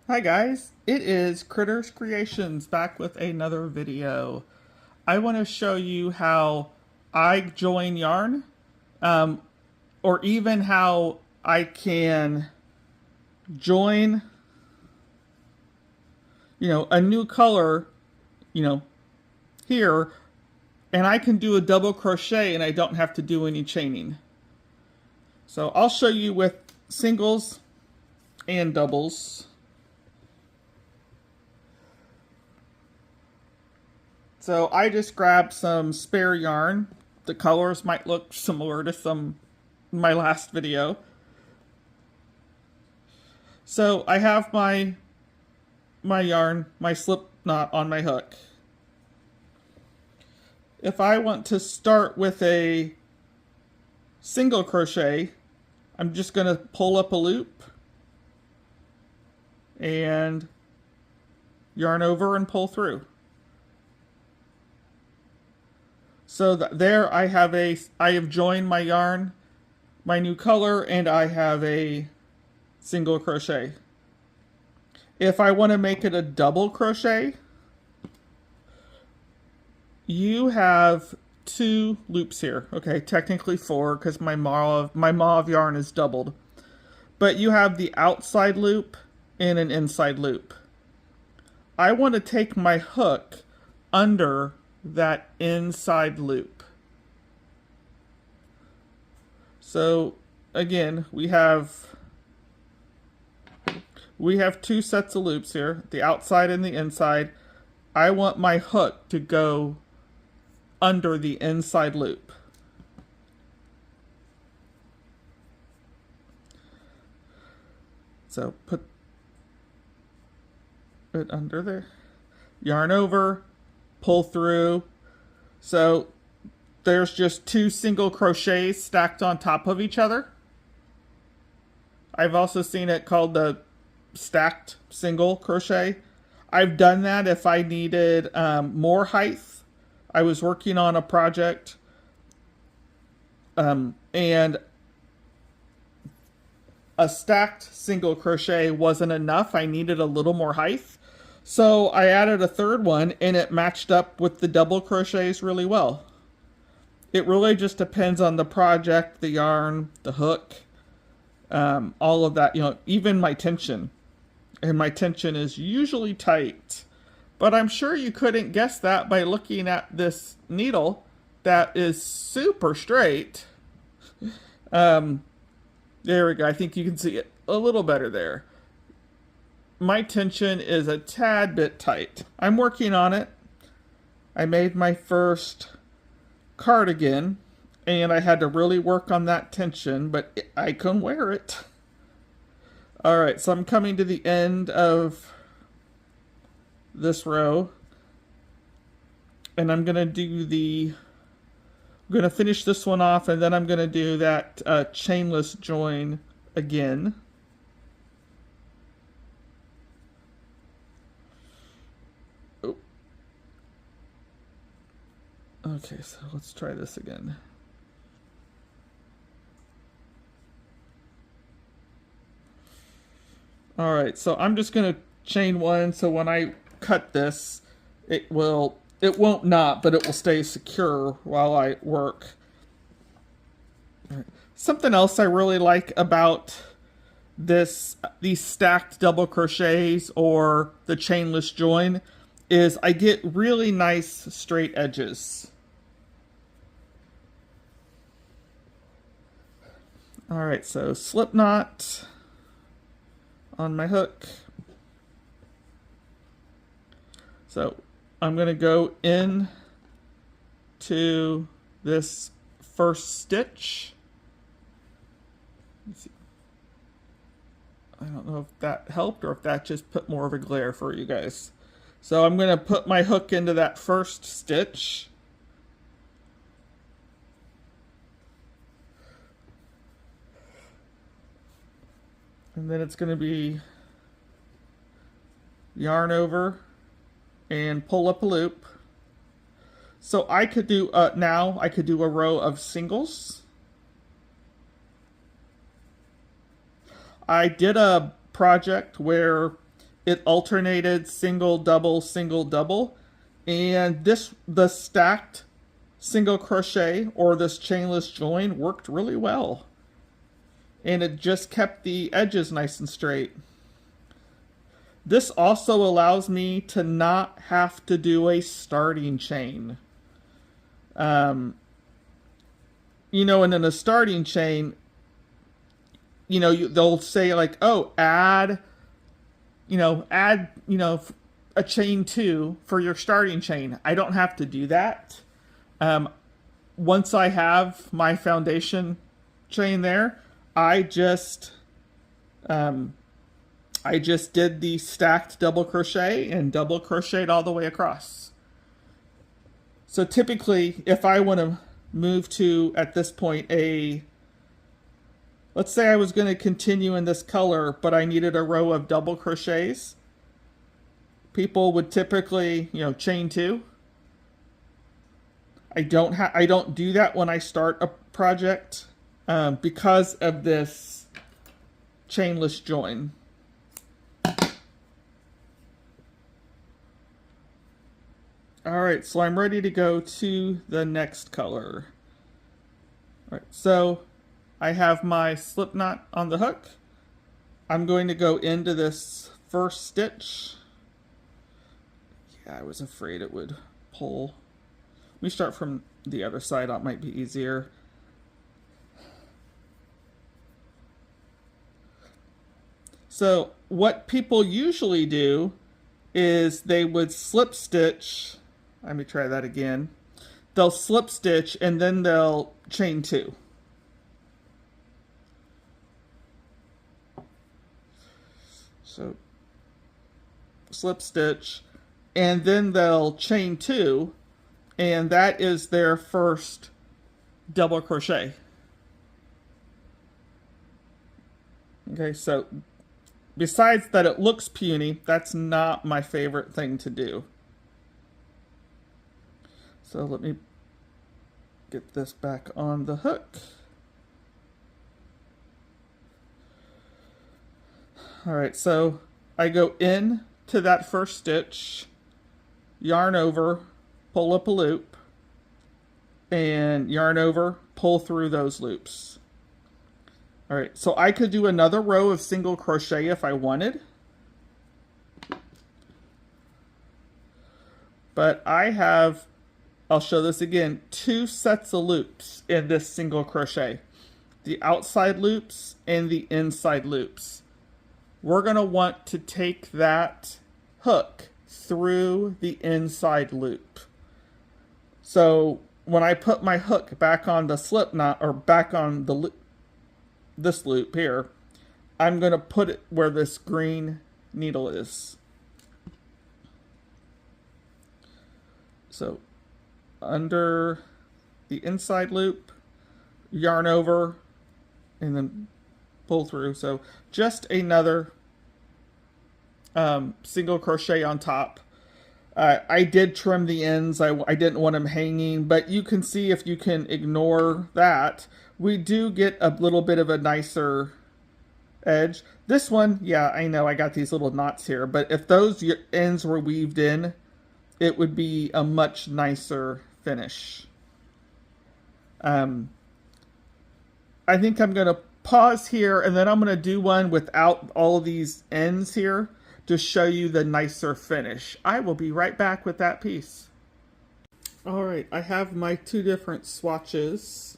Hi guys, it is Critters Creations back with another video. I want to show you how I join yarn, um, or even how I can join, a new color, you know, here, and I can do a double crochet and I don't have to do any chaining. So I'll show you with singles and doubles. So I just grabbed some spare yarn. The colors might look similar to some my last video. So I have my yarn, my slip knot on my hook. If I want to start with a single crochet, I'm just going to pull up a loop and yarn over and pull through. So there I have joined my yarn, my new color, and I have a single crochet. If I want to make it a double crochet, you have two loops here. Okay, technically four because my mauve yarn is doubled. But you have the outside loop and an inside loop. I want to take my hook under that inside loop. So again, we have two sets of loops here, the outside and the inside. I want my hook to go under the inside loop. So put it under there, yarn over, pull through. So there's just two single crochets stacked on top of each other. I've also seen it called the stacked single crochet. I've done that if I needed more height. I was working on a project and a stacked single crochet wasn't enough. I needed a little more height. So I added a third one and it matched up with the double crochets really well. It really just depends on the project, the yarn, the hook, all of that, even my tension. And my tension is usually tight. But I'm sure you couldn't guess that by looking at this needle that is super straight. There we go. I think you can see it a little better there. My tension is a tad bit tight. I'm working on it. I made my first cardigan and I had to really work on that tension, but I can wear it. All right, so I'm coming to the end of this row and I'm gonna finish this one off and then I'm gonna do that chainless join again. Oh. Okay, so let's try this again. All right, so I'm just gonna chain one so when I cut this, it won't knot, but it will stay secure while I work. Right. Something else I really like about these stacked double crochets or the chainless join is I get really nice straight edges. All right, so slip knot on my hook. So I'm going to go in to this first stitch. Let's see. I don't know if that helped or if that just put more of a glare for you guys. So I'm going to put my hook into that first stitch. And then it's going to be yarn over and pull up a loop. So I could do, now I could do a row of singles. I did a project where it alternated single, double, and the stacked single crochet or this chainless join worked really well. And it just kept the edges nice and straight. This also allows me to not have to do a starting chain. And in a starting chain, they'll say like, oh, add a chain 2 for your starting chain. I don't have to do that. Once I have my foundation chain there, I just did the stacked double crochet and double crocheted all the way across. So typically, if I want to move to, at this point, let's say I was going to continue in this color, but I needed a row of double crochets, people would typically, chain 2. I don't do that when I start a project because of this chainless join. All right, so I'm ready to go to the next color. All right, so I have my slip knot on the hook. I'm going to go into this first stitch. Yeah, I was afraid it would pull. Let me start from the other side. That might be easier. So what people usually do is they would slip stitch. Let me try that again. They'll slip stitch and then they'll chain 2. So slip stitch and then they'll chain 2, and that is their first double crochet. Okay, so besides that it looks puny, that's not my favorite thing to do. So let me get this back on the hook. All right, so I go in to that first stitch, yarn over, pull up a loop, and yarn over, pull through those loops. All right, so I could do another row of single crochet if I wanted. But I have, I'll show this again, 2 sets of loops in this single crochet. The outside loops and the inside loops. We're going to want to take that hook through the inside loop. So when I put my hook back on the slip knot, or back on the this loop here, I'm going to put it where this green needle is. So under the inside loop, yarn over, and then pull through. So just another single crochet on top. I did trim the ends. I didn't want them hanging, but you can see, if you can ignore that, we do get a little bit of a nicer edge. This one, yeah, I know I got these little knots here, but if those ends were weaved in, it would be a much nicer finish. I think I'm going to pause here, and then I'm going to do one without all of these ends here to show you the nicer finish. I will be right back with that piece. All right, I have my 2 different swatches.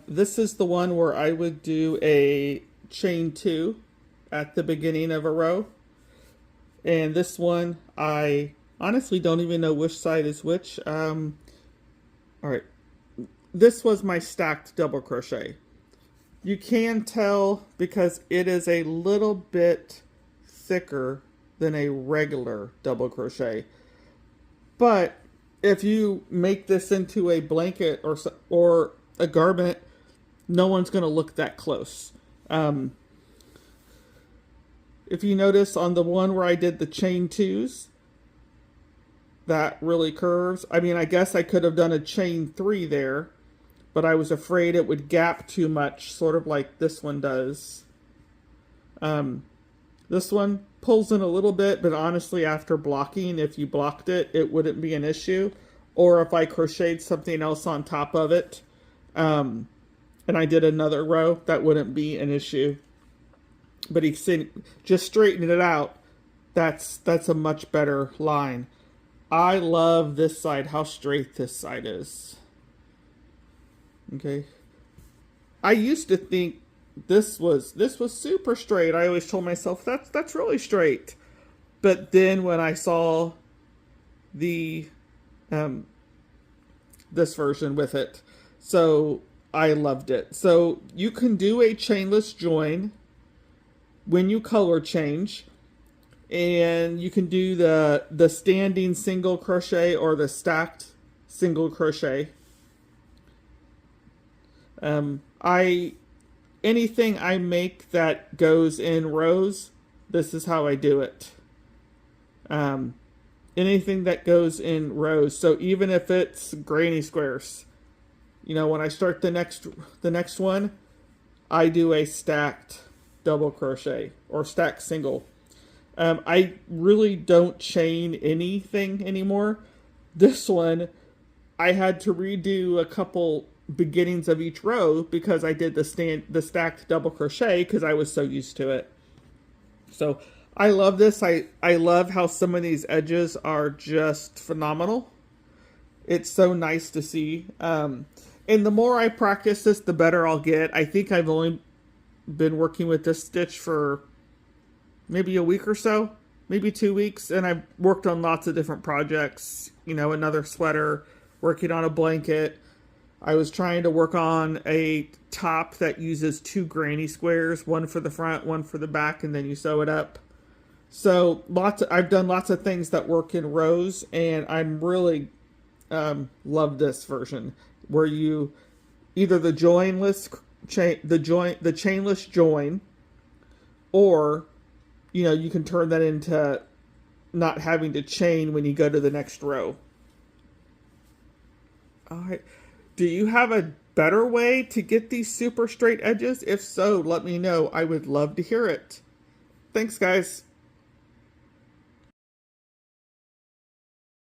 This is the one where I would do a chain 2 at the beginning of a row. And this one, I honestly don't even know which side is which. All right, this was my stacked double crochet. You can tell because it is a little bit thicker than a regular double crochet. But if you make this into a blanket or a garment, no one's going to look that close. If you notice on the one where I did the chain 2s, that really curves. I mean, I guess I could have done a chain 3 there, but I was afraid it would gap too much, sort of like this one does. This one pulls in a little bit, but honestly, after blocking, if you blocked it, it wouldn't be an issue. Or if I crocheted something else on top of it, and I did another row, that wouldn't be an issue. But you see, just straightening it out, that's a much better line. I love this side, how straight this side is. Okay. I used to think this was super straight. I always told myself that's really straight. But then when I saw the this version with it, so I loved it. So you can do a chainless join when you color change, and you can do the standing single crochet or the stacked single crochet. Anything I make that goes in rows, this is how I do it. Anything that goes in rows. So even if it's granny squares, you know, when I start the next one, I do a stacked double crochet or stacked single. I really don't chain anything anymore. This one, I had to redo a couple beginnings of each row because I did the stacked double crochet because I was so used to it. So I love this. I love how some of these edges are just phenomenal. It's so nice to see. And the more I practice this, the better I'll get. I think I've only been working with this stitch for maybe a week or so, maybe 2 weeks, and I've worked on lots of different projects. You know, another sweater, working on a blanket. I was trying to work on a top that uses 2 granny squares, one for the front, one for the back, and then you sew it up. So I've done lots of things that work in rows, and I'm really love this version where you either the chainless join, or you know, you can turn that into not having to chain when you go to the next row. All right. Do you have a better way to get these super straight edges? If so, let me know. I would love to hear it. Thanks, guys.